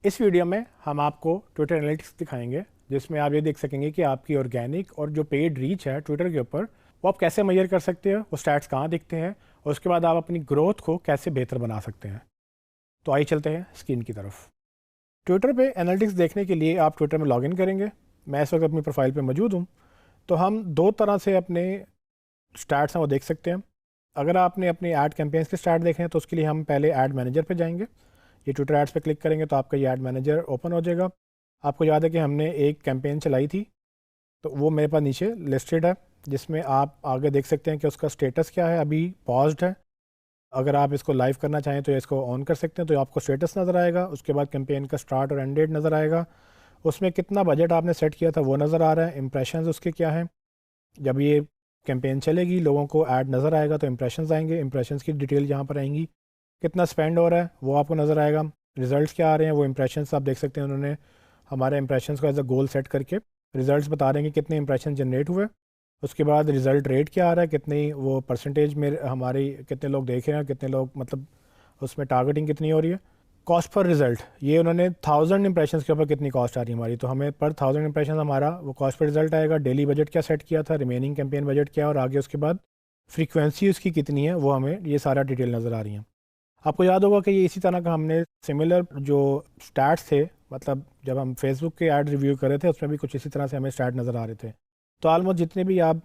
इस वीडियो में हम आपको ट्विटर एनालिटिक्स दिखाएंगे जिसमें आप ये देख सकेंगे कि आपकी ऑर्गेनिक और जो पेड रीच है ट्विटर के ऊपर वो आप कैसे मेजर कर सकते हैं, वो स्टैट्स कहाँ दिखते हैं और उसके बाद आप अपनी ग्रोथ को कैसे बेहतर बना सकते हैं। तो आइए चलते हैं स्क्रीन की तरफ। ट्विटर पे एनालिटिक्स देखने के लिए आप ट्विटर में लॉगिन करेंगे। मैं इस वक्त अपनी प्रोफाइल पे मौजूद हूँ। तो हम दो तरह से अपने स्टैट्स हैं वो देख सकते हैं। अगर आपने अपने ऐड कैंपेन्स के स्टार्ट देखे हैं तो उसके लिए हम पहले ऐड मैनेजर पे जाएंगे। ये ट्विटर एड्स पे क्लिक करेंगे तो आपका ये ऐड मैनेजर ओपन हो जाएगा। आपको याद है कि हमने एक कैंपेन चलाई थी, तो वो मेरे पास नीचे लिस्टेड है, जिसमें आप आगे देख सकते हैं कि उसका स्टेटस क्या है। अभी पॉज्ड है। अगर आप इसको लाइव करना चाहें तो इसको ऑन कर सकते हैं, तो आपको स्टेटस नज़र आएगा। उसके बाद कैंपेन का स्टार्ट और एंड डेट नज़र आएगा। उसमें कितना बजट आपने सेट किया था वो नज़र आ रहा है। इंप्रेशंस उसके क्या हैं। जब ये कैंपेन चलेगी लोगों को ऐड नज़र आएगा तो इंप्रेशंस आएंगे। इंप्रेशंस की डिटेल यहाँ पर आएंगी। कितना स्पेंड हो रहा है वो आपको नज़र आएगा। रिजल्ट्स क्या आ रहे हैं वो इंप्रेशंस आप देख सकते हैं। उन्होंने हमारे इंप्रेशंस को एज अ गोल सेट करके रिजल्ट्स बता रहे हैं कि कितने इंप्रेशन जनरेट हुए। उसके बाद रिजल्ट रेट क्या आ रहा है, कितनी वो परसेंटेज में हमारी कितने लोग देख रहे हैं, कितने लोग मतलब उसमें टारगेटिंग कितनी हो रही है। कॉस्ट पर रिजल्ट, ये उन्होंने 1000 इंप्रेशंस के ऊपर कितनी कॉस्ट आ रही है हमारी, तो हमें पर 1000 इंप्रेशन हमारा वो कॉस्ट पर रिजल्ट आएगा। डेली बजट क्या सेट किया था, रिमेनिंग कैंपेन बजट क्या, और आगे उसके बाद फ्रीक्वेंसी उसकी कितनी है, वो हमें ये सारा डिटेल नज़र आ रही है। आपको याद होगा कि ये इसी तरह का हमने सिमिलर जो स्टैट्स थे, मतलब जब हम फेसबुक के ऐड रिव्यू कर रहे थे उसमें भी कुछ इसी तरह से हमें स्टैट नज़र आ रहे थे। तो ऑलमोस्ट जितने भी आप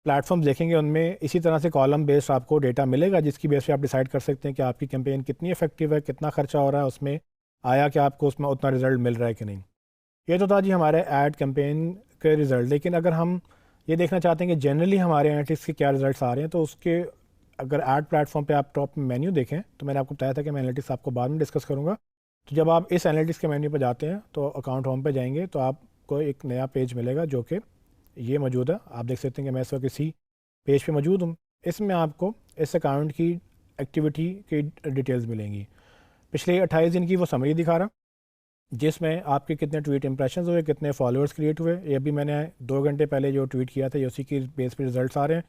प्लेटफॉर्म देखेंगे उनमें इसी तरह से कॉलम बेस्ड आपको डेटा मिलेगा, जिसकी बेस पे आप डिसाइड कर सकते हैं कि आपकी कैंपेन कितनी इफेक्टिव है, कितना खर्चा हो रहा है उसमें, आया कि आपको उसमें उतना रिजल्ट मिल रहा है कि नहीं। ये तो था जी हमारे ऐड कैंपेन के रिजल्ट। लेकिन अगर हम ये देखना चाहते हैं कि जनरली हमारे एनालिटिक्स के क्या रिजल्ट्स आ रहे हैं, तो उसके अगर ऐड प्लेटफॉर्म पे आप टॉप मेन्यू देखें, तो मैंने आपको बताया था कि मैं एनालिटिक्स आपको बाद में डिस्कस करूँगा। तो जब आप इस एनालिटिक्स के मेन्यू पर जाते हैं तो अकाउंट होम पे जाएंगे तो आपको एक नया पेज मिलेगा जो कि ये मौजूद है। आप देख सकते हैं कि मैं इस वक्त इसी पेज पे मौजूद हूँ। इसमें आपको इस अकाउंट की एक्टिविटी की डिटेल्स मिलेंगी। पिछले 28 दिन की वो समरी दिखा रहा, जिसमें आपके कितने ट्वीट इंप्रेशंस हुए, कितने फॉलोअर्स क्रिएट हुए। ये अभी मैंने 2 घंटे पहले जो ट्वीट किया था, ये उसी की बेस पे रिजल्ट्स आ रहे हैं।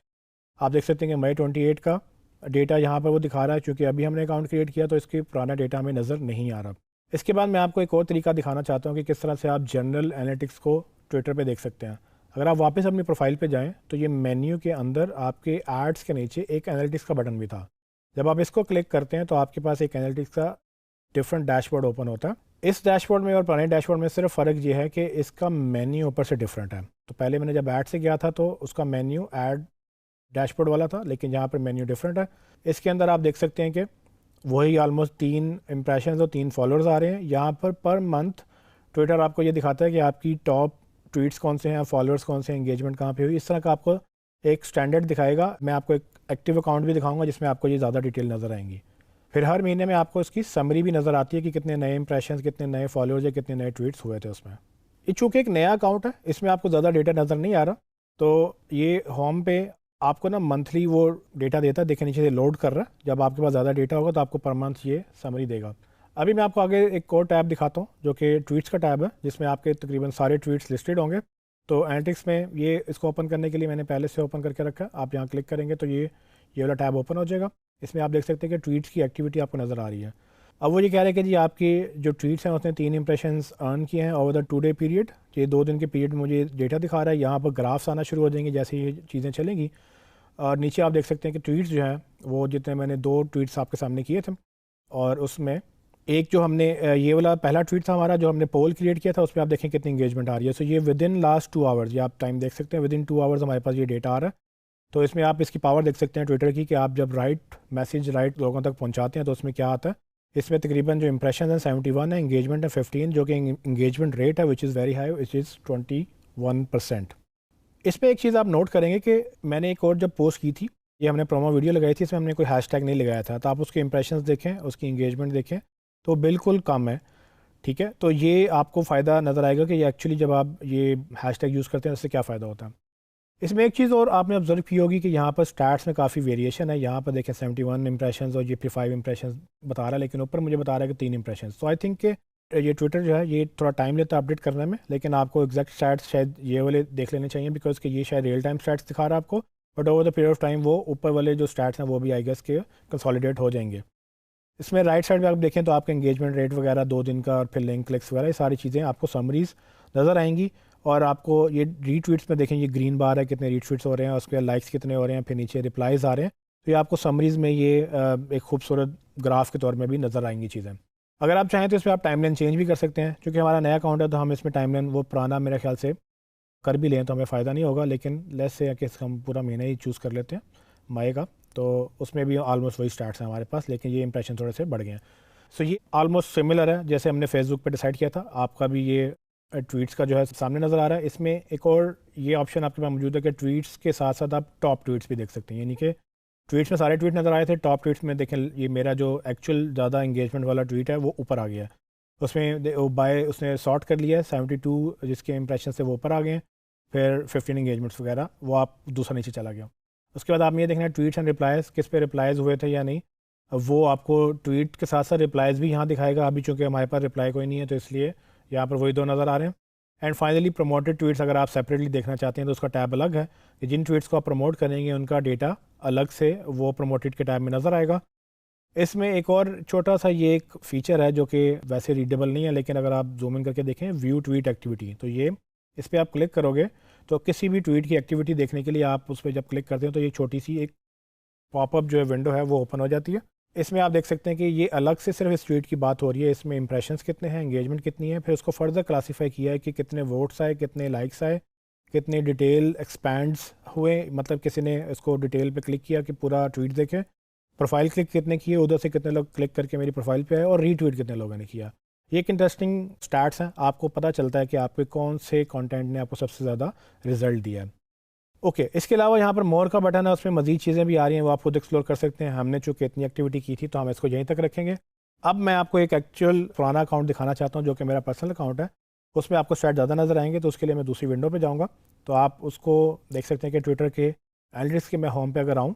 आप देख सकते हैं कि मई 28 का डेटा यहाँ पर वो दिखा रहा है, क्योंकि अभी हमने अकाउंट क्रिएट किया तो इसके पुराना डेटा हमें नज़र नहीं आ रहा। इसके बाद मैं आपको एक और तरीका दिखाना चाहता हूँ कि किस तरह से आप जनरल एनालिटिक्स को ट्विटर पे देख सकते हैं। अगर आप वापस अपनी प्रोफाइल पे जाएं तो ये मेन्यू के अंदर आपके एड्स के नीचे एक एनालिटिक्स का बटन भी था। जब आप इसको क्लिक करते हैं तो आपके पास एक एनालिटिक्स का डिफरेंट डैशबोर्ड ओपन होता है। इस डैशबोर्ड में और पुराने डैशबोर्ड में सिर्फ फ़र्क ये है कि इसका मेन्यू ऊपर से डिफरेंट है। तो पहले मैंने जब ऐड से गया था तो उसका मेन्यू ऐड डैशबोर्ड वाला था, लेकिन यहाँ पर मेन्यू डिफरेंट है। इसके अंदर आप देख सकते हैं कि वही ऑलमोस्ट 3 इंप्रेशन और 3 फॉलोअर्स आ रहे हैं। यहाँ पर मंथ ट्विटर आपको ये दिखाता है कि आपकी टॉप ट्वीट्स कौन से हैं, फॉलोअर्स कौन से हैं, एंगेजमेंट कहाँ पे हुई। इस तरह का आपको एक स्टैंडर्ड दिखाएगा। मैं आपको एक एक्टिव अकाउंट भी दिखाऊंगा जिसमें आपको ये ज़्यादा डिटेल नज़र आएंगी। फिर हर महीने में आपको इसकी समरी भी नज़र आती है कि कितने नए इंप्रेशन, कितने नए फॉलोअर्स या कितने नए ट्वीट्स हुए थे उसमें। ये चूँकि एक नया अकाउंट है, इसमें आपको ज़्यादा डेटा नज़र नहीं आ रहा, तो ये होम पे आपको ना मंथली वो डेटा देता है। देखिए नीचे से लोड कर रहा है। जब आपके पास ज़्यादा डेटा होगा तो आपको पर मंथ ये समरी देगा। अभी मैं आपको आगे एक और टैब दिखाता हूँ जो कि ट्वीट्स का टैब है, जिसमें आपके तकरीबन सारे ट्वीट्स लिस्टेड होंगे। तो एनालिटिक्स में ये इसको ओपन करने के लिए मैंने पहले से ओपन करके रखा है। आप यहाँ क्लिक करेंगे तो ये वाला टैब ओपन हो जाएगा। इसमें आप देख सकते हैं कि ट्वीट्स की एक्टिविटी आपको नज़र आ रही है। अब वो ये कह रहे हैं कि जी आपके जो ट्वीट्स हैं उसने 3 इंप्रेशंस अर्न किए हैं ओवर द 2 डे पीरियड। ये 2 दिन के पीरियड में मुझे डेटा दिखा रहा है। यहाँ पर ग्राफ्स आना शुरू हो जाएंगे जैसे ये चीज़ें चलेंगी। और नीचे आप देख सकते हैं कि ट्वीट्स जो हैं वो जितने मैंने 2 ट्वीट्स आपके सामने किए थे, और उसमें एक जो हमने ये वाला पहला ट्वीट था हमारा जो हमने पोल क्रिएट किया था, उसमें आप देखें कितनी इंगेजमेंट आ रही है। सो ये विद इन लास्ट 2 आवर्स, ये आप टाइम देख सकते हैं, विद इन 2 आवर्स हमारे पास ये डेटा आ रहा है। तो इसमें आप इसकी पावर देख सकते हैं ट्विटर की, कि आप जब राइट मैसेज राइट लोगों तक पहुंचाते हैं तो उसमें क्या आता है। इसमें तकरीबन जो इंप्रेशन है 71 है, इंगेजमेंट है 15, जो कि इंगेजमेंट रेट है which is very high, which is 21%। इसमें एक चीज़ आप नोट करेंगे कि मैंने एक और जब पोस्ट की थी, ये हमने प्रोमो वीडियो लगाई थी, इसमें हमने कोई हैशटैग नहीं लगाया था। तो आप उसके इंप्रेशंस देखें, उसकी इंगेजमेंट देखें तो बिल्कुल कम है। ठीक है, तो ये आपको फ़ायदा नज़र आएगा कि ये एक्चुअली जब आप ये हैशटैग यूज़ करते हैं उससे क्या फ़ायदा होता है। इसमें एक चीज़ और आपने ऑब्जर्व की होगी कि यहाँ पर स्टैट्स में काफ़ी वेरिएशन है। यहाँ पर देखें 71 इंप्रेशंस और ये 5 इंप्रेशंस बता रहा है, लेकिन ऊपर मुझे बता रहा है कि 3 इंप्रेशंस। तो आई थिंक कि ये ट्विटर जो है ये थोड़ा टाइम लेता है अपडेट करने में, लेकिन आपको एग्जैक्ट स्टैट्स शायद ये वाले देख लेने चाहिए, बिकॉज कि ये शायद रियल टाइम स्टैट्स दिखा रहा है आपको। But over the period of time वो ऊपर वाले जो स्टैट्स हैं वो भी आई गेस के कंसोलिडेट हो जाएंगे। इसमें राइट साइड पे आप देखें तो आपका एंगेजमेंट रेट वगैरह 2 दिन का, और फिर लिंक क्लिक्स वगैरह, ये सारी चीज़ें आपको समरीज नज़र आएंगी। और आपको ये रीट्वीट्स में देखें, ये ग्रीन बार है, कितने रीट्वीट्स हो रहे हैं, उसके लाइक्स कितने हो रहे हैं, फिर नीचे रिप्लाईज आ रहे हैं। तो ये आपको समरीज में ये एक खूबसूरत ग्राफ के तौर में भी नज़र आएंगी चीज़ें। अगर आप चाहें तो इसमें आप टाइमलाइन चेंज भी कर सकते हैं। क्योंकि हमारा नया अकाउंट है तो हम इसमें टाइमलाइन वो पुराना मेरे ख्याल से कर भी लें तो हमें फ़ायदा नहीं होगा, लेकिन लेस से कि हम पूरा महीना ही चूज़ कर लेते हैं माए का, तो उसमें भी ऑलमोस्ट वही स्टार्ट्स हैं हमारे पास, लेकिन ये इंप्रेशन थोड़े से बढ़ गए हैं। सो ये ऑलमोस्ट सिमिलर है जैसे हमने फेसबुक पे डिसाइड किया था। आपका भी ये ट्वीट्स का जो है सामने नज़र आ रहा है। इसमें एक और ये ऑप्शन आपके पास मौजूद है कि ट्वीट्स के साथ साथ आप टॉप ट्वीट्स भी देख सकते हैं। यानी कि ट्वीट्स में सारे ट्वीट नज़र आए थे, टॉप ट्वीट्स में देखें ये मेरा जो एक्चुअल ज़्यादा इंगेजमेंट वाला ट्वीट है वो ऊपर आ गया है। उसमें बाय उसने सॉर्ट कर लिया है 72 जिसके इंप्रेशन से वो ऊपर आ गए हैं, फिर 15 इंगेजमेंट्स वगैरह वो आप दूसरा नीचे चला गया। उसके बाद आप ये देखना है ट्वीट्स एंड रिप्लाइज, किस पे रिप्लाइज हुए थे या नहीं। वो आपको ट्वीट के साथ साथ रिप्लाइज भी यहाँ दिखाएगा। अभी चूँकि हमारे पास रिप्लाई कोई नहीं है तो इसलिए यहाँ पर वही दो नज़र आ रहे हैं। एंड फाइनली प्रमोटेड ट्वीट्स, अगर आप सेपरेटली देखना चाहते हैं तो उसका टैब अलग है कि जिन ट्वीट्स को आप प्रमोट करेंगे उनका डेटा अलग से वो प्रमोटेड के टैब में नज़र आएगा। इसमें एक और छोटा सा ये एक फ़ीचर है जो कि वैसे रीडेबल नहीं है, लेकिन अगर आप जूम इन करके देखें व्यू ट्वीट एक्टिविटी, तो ये इस पर आप क्लिक करोगे तो किसी भी ट्वीट की एक्टिविटी देखने के लिए आप उस पर जब क्लिक करते हो तो ये छोटी सी एक पॉपअप जो है विंडो है वो ओपन हो जाती है। इसमें आप देख सकते हैं कि ये अलग से सिर्फ इस ट्वीट की बात हो रही है, इसमें इंप्रेशंस कितने हैं, एंगेजमेंट कितनी है, फिर उसको फर्दर क्लासीफाई किया है कि कितने वोट्स आए, कितने लाइक्स आए, कितने डिटेल एक्सपैंड्स हुए, मतलब किसी ने इसको डिटेल पे क्लिक किया कि पूरा ट्वीट देखे, प्रोफाइल क्लिक कितने किए, उधर से कितने लोग क्लिक करके मेरी प्रोफाइल पे आए, और रीट्वीट कितने लोगों ने किया। ये एक इंटरेस्टिंग स्टैट्स हैं, आपको पता चलता है कि आपके कौन से कंटेंट ने आपको सबसे ज़्यादा रिजल्ट दिया है। ओके, इसके अलावा यहाँ पर मोर का बटन है, उसमें मजीद चीज़ें भी आ रही हैं, वो आप खुद एक्सप्लोर कर सकते हैं। हमने चूँकि इतनी एक्टिविटी की थी तो हम इसको यहीं तक रखेंगे। अब मैं आपको एक एक्चुअल पुराना अकाउंट दिखाना चाहता हूँ जो कि मेरा पर्सनल अकाउंट है। उसमें आपको स्टैट ज़्यादा नज़र आएंगे, तो उसके लिए मैं दूसरी विंडो पे जाऊँगा। तो आप उसको देख सकते हैं कि ट्विटर के एनालिटिक्स के मैं होम पे अगर आऊँ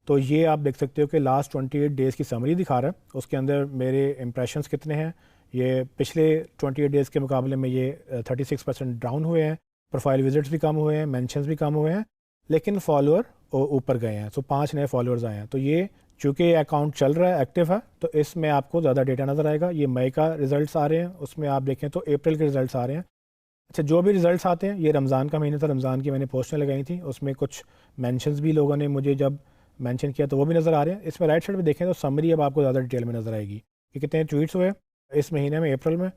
तो ये आप देख सकते हो कि लास्ट 28 डेज़ की समरी दिखा रहा है। उसके अंदर मेरे इंप्रेशंस कितने हैं, ये पिछले 28 डेज़ के मुकाबले में ये 36% डाउन हुए हैं, प्रोफाइल विजिट्स भी कम हुए हैं, मैंशंस भी कम हुए हैं, लेकिन फॉलोअर ऊपर गए हैं। सो 5 नए फॉलोअर्स आए हैं। तो ये चूँकि अकाउंट चल रहा है, एक्टिव है, तो इसमें आपको ज़्यादा डेटा नज़र आएगा। ये मई का रिजल्ट्स आ रहे हैं, उसमें आप देखें तो अप्रैल के रिजल्ट्स आ रहे हैं। अच्छा, जो भी रिजल्ट्स आते हैं, ये रमज़ान का महीना था, रमज़ान की मैंने पोस्टें लगाई थी, उसमें कुछ मैंशंस भी लोगों ने मुझे जब मेंशन किया तो वो भी नज़र आ रहे हैं। इसमें राइट साइड पे देखें तो समरी अब आपको ज़्यादा डिटेल में नज़र आएगी कि कितने ट्वीट्स हुए इस महीने में, अप्रैल में,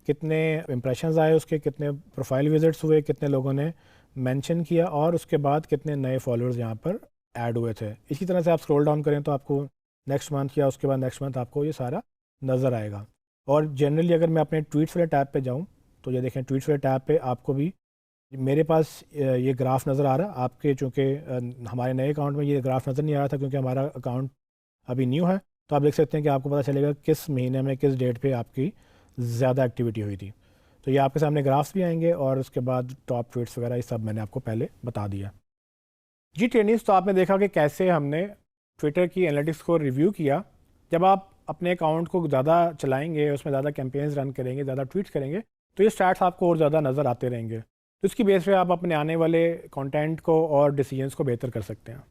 कितने इंप्रेशंस आए उसके, कितने प्रोफाइल विजिट्स हुए, कितने लोगों ने मेंशन किया, और उसके बाद कितने नए फॉलोअर्स यहाँ पर ऐड हुए थे। इसी तरह से आप स्क्रॉल डाउन करें तो आपको नेक्स्ट मंथ या उसके बाद नेक्स्ट मंथ आपको ये सारा नज़र आएगा। और जनरली अगर मैं अपने ट्वीट्स वाले टैब पे जाऊँ तो ये देखें, ट्वीट्स वाले टैब पे आपको भी मेरे पास ये ग्राफ नज़र आ रहा है। आपके चूँकि हमारे नए अकाउंट में ये ग्राफ नज़र नहीं आ रहा था क्योंकि हमारा अकाउंट अभी न्यू है, तो आप देख सकते हैं कि आपको पता चलेगा किस महीने में किस डेट पे आपकी ज़्यादा एक्टिविटी हुई थी। तो ये आपके सामने ग्राफ्स भी आएंगे, और उसके बाद टॉप ट्वीट्स वगैरह ये सब मैंने आपको पहले बता दिया। जी ट्रेनिंग्स, तो आपने देखा कि कैसे हमने ट्विटर की एनालिटिक्स को रिव्यू किया। जब आप अपने अकाउंट को ज़्यादा चलाएंगे, उसमें ज़्यादा कैंपेन्स रन करेंगे, ज़्यादा ट्वीट्स करेंगे, तो ये स्टैट्स आपको और ज़्यादा नज़र आते रहेंगे। तो इसकी बेस पे आप अपने आने वाले कंटेंट को और डिसीजंस को बेहतर कर सकते हैं।